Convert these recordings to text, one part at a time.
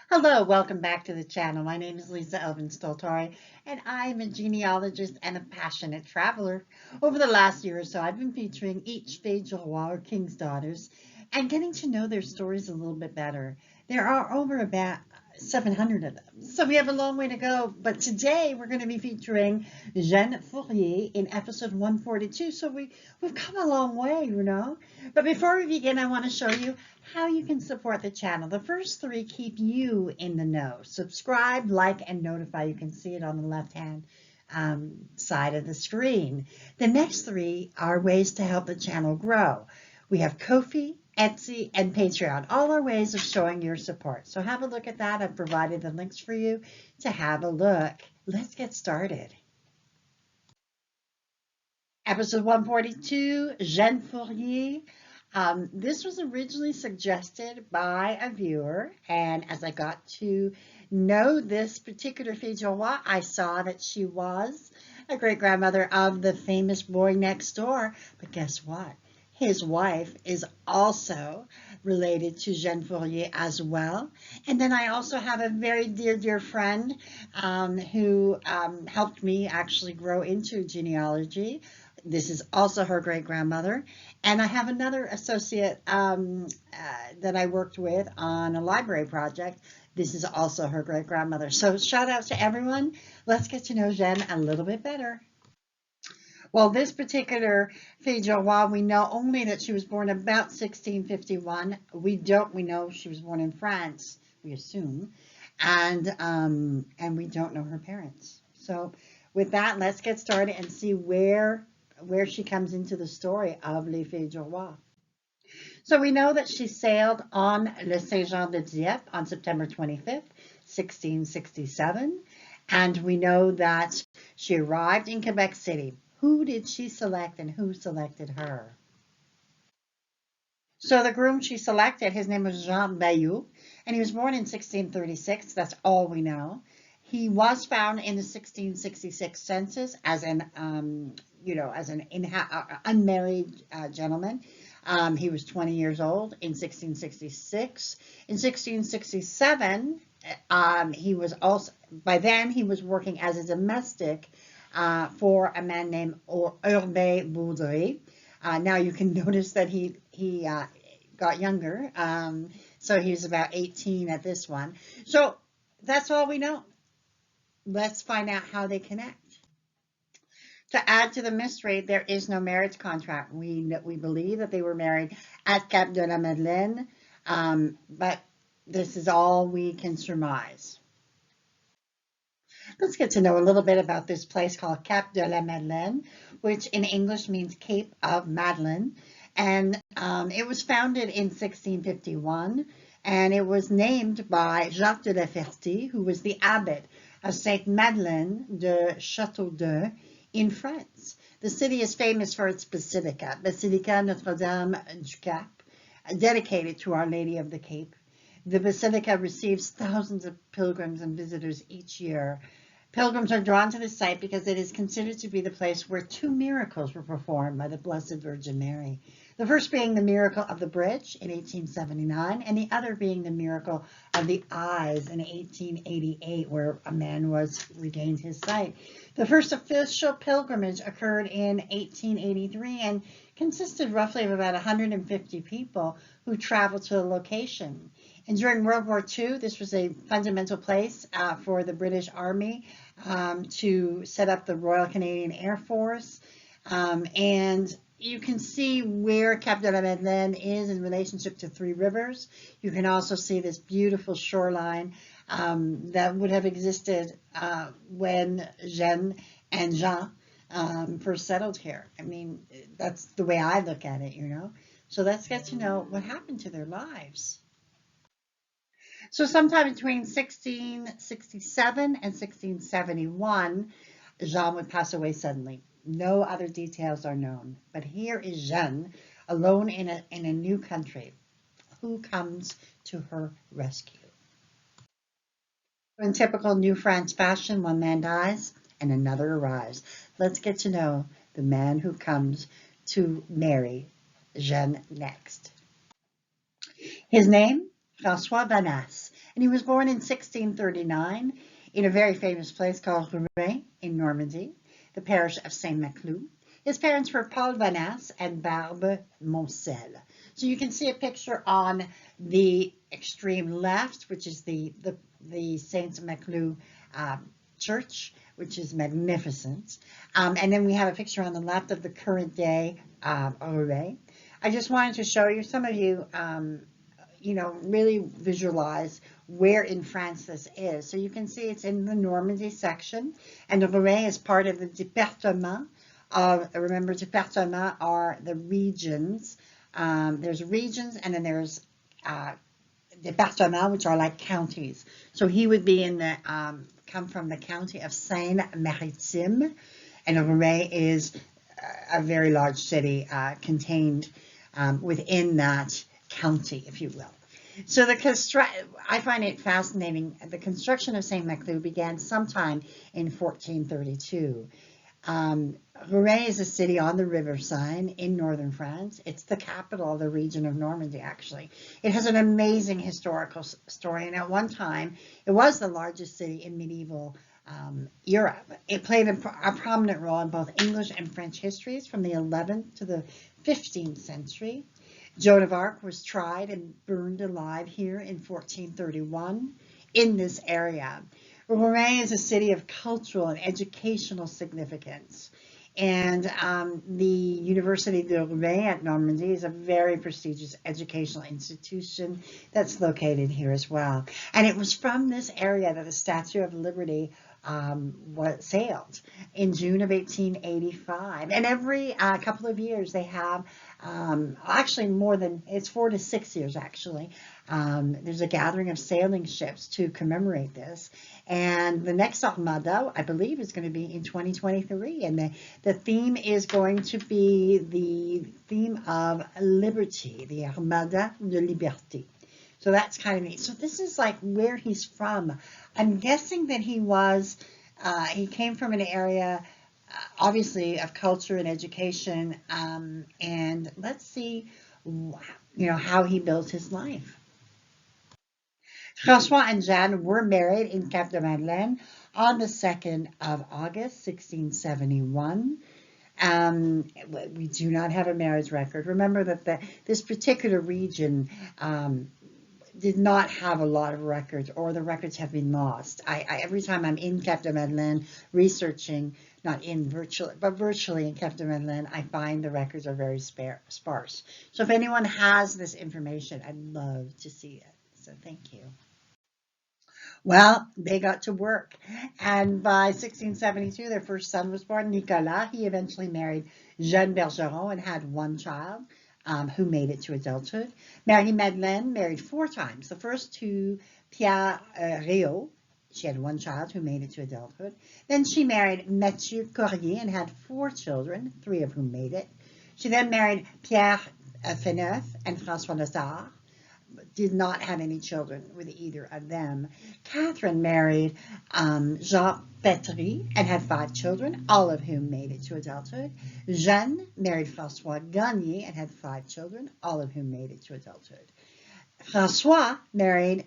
Hello, welcome back to the channel. My name is Lisa Elvin-Stoltari, and I'm a genealogist and a passionate traveler. Over the last year or so, I've been featuring each Fée du Roi, or King's daughters, and getting to know their stories a little bit better. There are over about 700 of them, so we have a long way to go. But today we're going to be featuring Jeanne Fourrier in episode 142, so we've come a long way, you know. But before we begin, I want to show you how you can support the channel. The first three keep you in the know. Subscribe, like, and notify. You can see it on the left-hand side of the screen. The next three are ways to help the channel grow. We have Ko-fi, Etsy, and Patreon. All are ways of showing your support. So have a look at that. I've provided the links for you to have a look. Let's get started. Episode 142, Jeanne Fourrier. This was originally suggested by a viewer, and as I got to know this particular Fée du Roi, I saw that she was a great-grandmother of the famous boy next door. But guess what? His wife is also related to Jeanne Fourrier as well. And then I also have a very dear friend who helped me actually grow into genealogy. This is also her great-grandmother. And I have another associate that I worked with on a library project. This is also her great-grandmother. So shout out to everyone. Let's get to know Jeanne a little bit better. Well, this particular Fée du Roi, we know only that she was born about 1651. We know she was born in France, we assume, and we don't know her parents. So with that, let's get started and see where she comes into the story of Les Fées du Roi. So we know that she sailed on Le Saint-Jean de Dieppe on September 25th, 1667, and we know that she arrived in Quebec City. Who did she select and who selected her? So the groom she selected, his name was Jean Bayou, and he was born in 1636. That's all we know. He was found in the 1666 census as an, unmarried gentleman. He was 20 years old in 1666. In 1667, he was also, by then he was working as a domestic for a man named Urbain Boudry. Now you can notice that he got younger. So he was about 18 at this one. So that's all we know. Let's find out how they connect. To add to the mystery, there is no marriage contract. We believe that they were married at Cap de la Madeleine, but this is all we can surmise. Let's get to know a little bit about this place called Cap de la Madeleine, which in English means Cape of Madeleine. And it was founded in 1651, and it was named by Jacques de la Ferté, who was the abbot of Sainte Madeleine de Châteaudun in France. The city is famous for its basilica, Basilica Notre-Dame du Cap, dedicated to Our Lady of the Cape. The basilica receives thousands of pilgrims and visitors each year. Pilgrims are drawn to the site because it is considered to be the place where two miracles were performed by the Blessed Virgin Mary. The first being the miracle of the bridge in 1879, and the other being the miracle of the eyes in 1888, where a man regained his sight. The first official pilgrimage occurred in 1883 and consisted roughly of about 150 people who traveled to the location. And during World War II, this was a fundamental place for the British Army to set up the Royal Canadian Air Force. And you can see where Cap de la Madeleine is in relationship to Three Rivers. You can also see this beautiful shoreline that would have existed when Jeanne and Jean first settled here. I mean, that's the way I look at it, you know. So let's get to know what happened to their lives. So sometime between 1667 and 1671, Jean would pass away suddenly. No other details are known. But here is Jeanne, alone in a new country. Who comes to her rescue? In typical New France fashion, one man dies and another arrives. Let's get to know the man who comes to marry Jeanne next. His name, François Banas, And he was born in 1639 in a very famous place called Rouen in Normandy, the parish of Saint-Maclou. His parents were Paul Vanasse and Barbe Moncel. So you can see a picture on the extreme left, which is the Saint-Maclou church, which is magnificent. And then we have a picture on the left of the current day Rouen. I just wanted to show you, some of you, really visualize where in France this is. So you can see it's in the Normandy section, and Rouen is part of the département of, remember, département are the regions. There's regions, and then there's départements, which are like counties. So he would be in the, come from the county of Seine-Maritime, and Rouen is a very large city contained within that county, if you will. So I find it fascinating. The construction of Saint-Maclou began sometime in 1432. Rouen is a city on the river Seine in northern France. It's the capital of the region of Normandy, actually. It has an amazing historical story, and at one time, it was the largest city in medieval Europe. It played a prominent role in both English and French histories from the 11th to the 15th century. Joan of Arc was tried and burned alive here in 1431 in this area. Rouen is a city of cultural and educational significance. And the University de Rouen at Normandy is a very prestigious educational institution that's located here as well. And it was from this area that the Statue of Liberty sailed in June of 1885. And every couple of years they have, actually more than, it's 4 to 6 years actually, there's a gathering of sailing ships to commemorate this. And the next Armada, I believe, is going to be in 2023. And the theme is going to be the theme of liberty, the Armada de Liberté. So that's kind of neat. So this is like where he's from. I'm guessing that he came from an area, obviously, of culture and education. And let's see, how he built his life. François and Jeanne were married in Cap de Madeleine on the 2nd of August, 1671. We do not have a marriage record. Remember that this particular region did not have a lot of records, or the records have been lost. Every time I'm in Cap de Madeleine researching, not in virtually, but virtually in Cap de Madeleine, I find the records are very sparse. So if anyone has this information, I'd love to see it. So thank you. Well, they got to work, and by 1672, their first son was born, Nicolas. He eventually married Jeanne Bergeron and had one child who made it to adulthood. Marie-Madeleine married 4 times. The first to Pierre Réau. She had one child who made it to adulthood. Then she married Mathieu Fourrier and had 4 children, 3 of whom made it. She then married Pierre Feneuf and François Lessard. Did not have any children with either of them. Catherine married Jean Petry and had 5 children, all of whom made it to adulthood. Jeanne married François Gagne and had 5 children, all of whom made it to adulthood. François married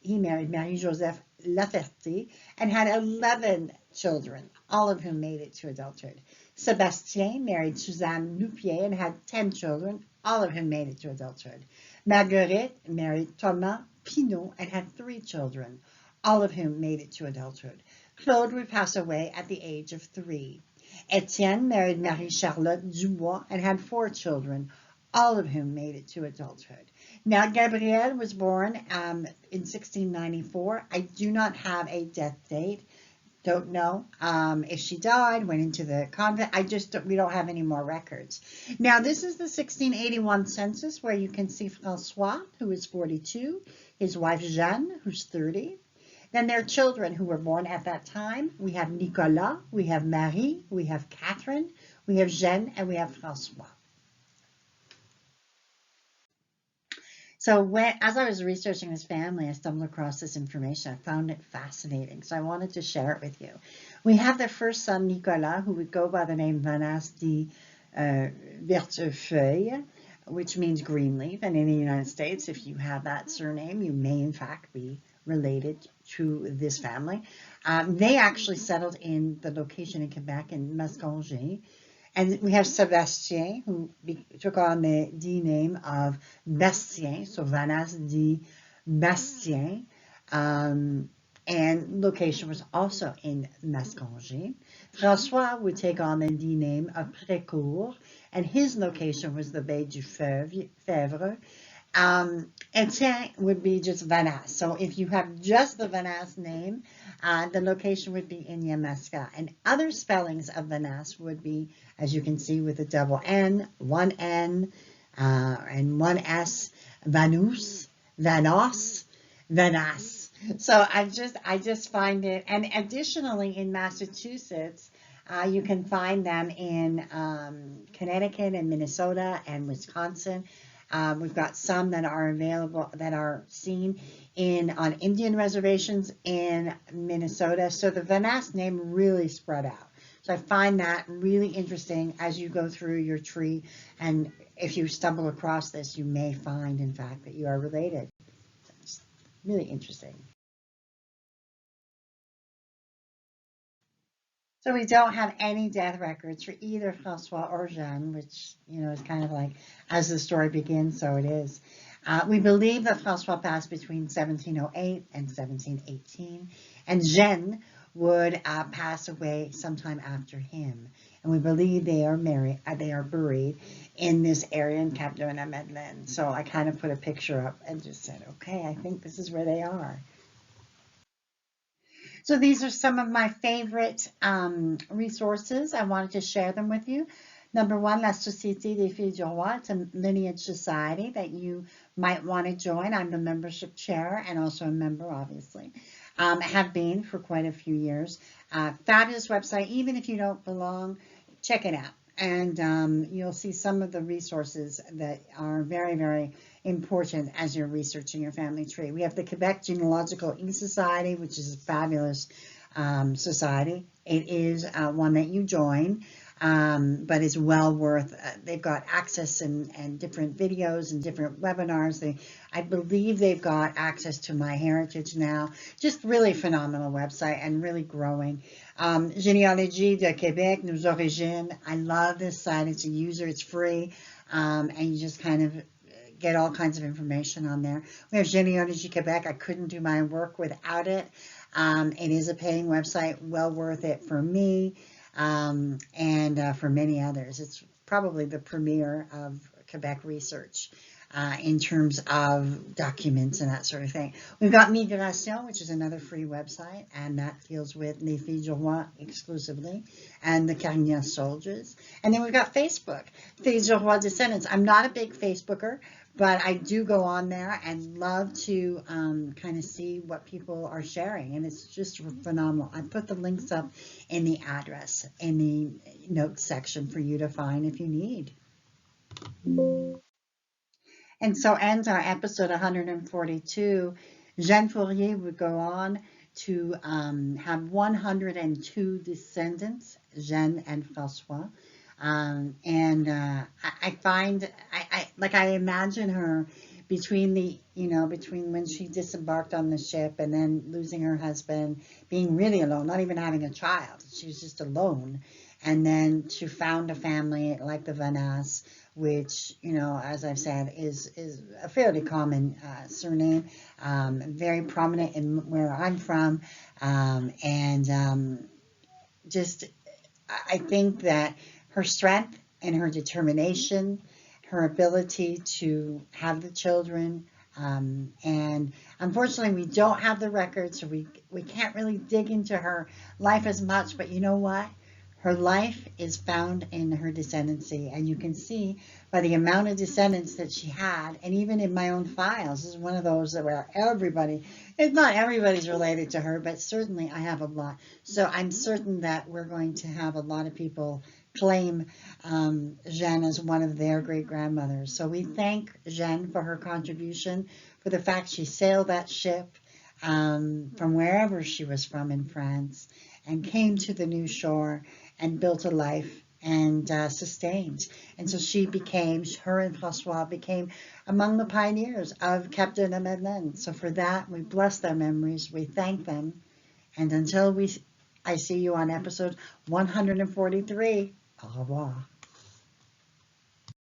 Marie-Joseph Laferté and had 11 children, all of whom made it to adulthood. Sébastien married Suzanne Loupier and had 10 children, all of whom made it to adulthood. Marguerite married Thomas Pinot and had 3 children, all of whom made it to adulthood. Claude would pass away at the age of 3. Etienne married Marie-Charlotte Dubois and had 4 children, all of whom made it to adulthood. Now, Gabrielle was born in 1694. I do not have a death date. Don't know if she died, went into the convent. We don't have any more records. Now, this is the 1681 census where you can see François, who is 42, his wife Jeanne, who's 30. Then their children who were born at that time. We have Nicolas, we have Marie, we have Catherine, we have Jeanne, and we have François. So as I was researching this family, I stumbled across this information. I found it fascinating, so I wanted to share it with you. We have their first son, Nicolas, who would go by the name Vanasse de Vertefeuille. which means green leaf. And in the United States, if you have that surname, you may in fact be related to this family. They actually settled in the location in Quebec in Mascongé. And we have Sebastien, who took on the name of Bastien, so Vanas de Bastien. And location was also in Mascongé. François would take on the name of Précourt, and his location was the Bay du Fèvre. Etienne would be just Vanas. So if you have just the Vanas name, the location would be in Yamaska. And other spellings of Vanas would be, as you can see, with a double N, one N, and one S, Vanus, Vanos, Vanas. So I just find it, and additionally in Massachusetts, you can find them in Connecticut and Minnesota and Wisconsin. We've got some that are available, that are seen on Indian reservations in Minnesota. So the Vanas name really spread out. So I find that really interesting as you go through your tree, and if you stumble across this, you may find, in fact, that you are related. It's really interesting. So we don't have any death records for either Francois or Jeanne, which, is kind of like, as the story begins, so it is. We believe that Francois passed between 1708 and 1718, and Jeanne would pass away sometime after him. And we believe they are buried in this area in Cap de la Madeleine. So I kind of put a picture up and just said, okay, I think this is where they are. So these are some of my favorite resources. I wanted to share them with you. Number one, La Société des Filles du Roi. It's a lineage society that you might want to join. I'm the membership chair and also a member, obviously. Have been for quite a few years. Fabulous website. Even if you don't belong, check it out. And you'll see some of the resources that are very, very important as you're researching your family tree. We have the Quebec Genealogical E-Society, which is a fabulous society. It is one that you join, but it's well worth. They've got access and different videos and different webinars. I believe they've got access to My Heritage now. Just really phenomenal website and really growing. Généalogie de Québec, Nos Origines. I love this site. It's a user. It's free, and you just kind of get all kinds of information on there. We have Généalogie Québec. I couldn't do my work without it. It is a paying website, well worth it for me, and for many others. It's probably the premier of Quebec research in terms of documents and that sort of thing. We've got Migration, which is another free website, and that deals with Les Filles du Roi exclusively, and the Carignan soldiers. And then we've got Facebook, Filles du Roi Descendants. I'm not a big Facebooker, but I do go on there and love to kind of see what people are sharing, and it's just phenomenal. I put the links up in the address in the notes section for you to find if you need. And so ends our episode 142. Jeanne Fourrier would go on to have 102 descendants, Jeanne and François. I find, I imagine her between when she disembarked on the ship and then losing her husband, being really alone, not even having a child. She was just alone. And then to found a family like the Vanas, which, as I've said, is a fairly common surname, very prominent in where I'm from. Just, I think that her strength and her determination, her ability to have the children, and unfortunately we don't have the records, so we can't really dig into her life as much, but you know what? Her life is found in her descendancy, and you can see by the amount of descendants that she had, and even in my own files, this is one of those where it's not everybody's related to her, but certainly I have a lot. So I'm certain that we're going to have a lot of people claim Jeanne as one of their great-grandmothers. So we thank Jeanne for her contribution, for the fact she sailed that ship from wherever she was from in France and came to the new shore and built a life and sustained. And so her and François became among the pioneers of Cap de la Madeleine. So for that, we bless their memories, we thank them, and until I see you on episode 143, au revoir.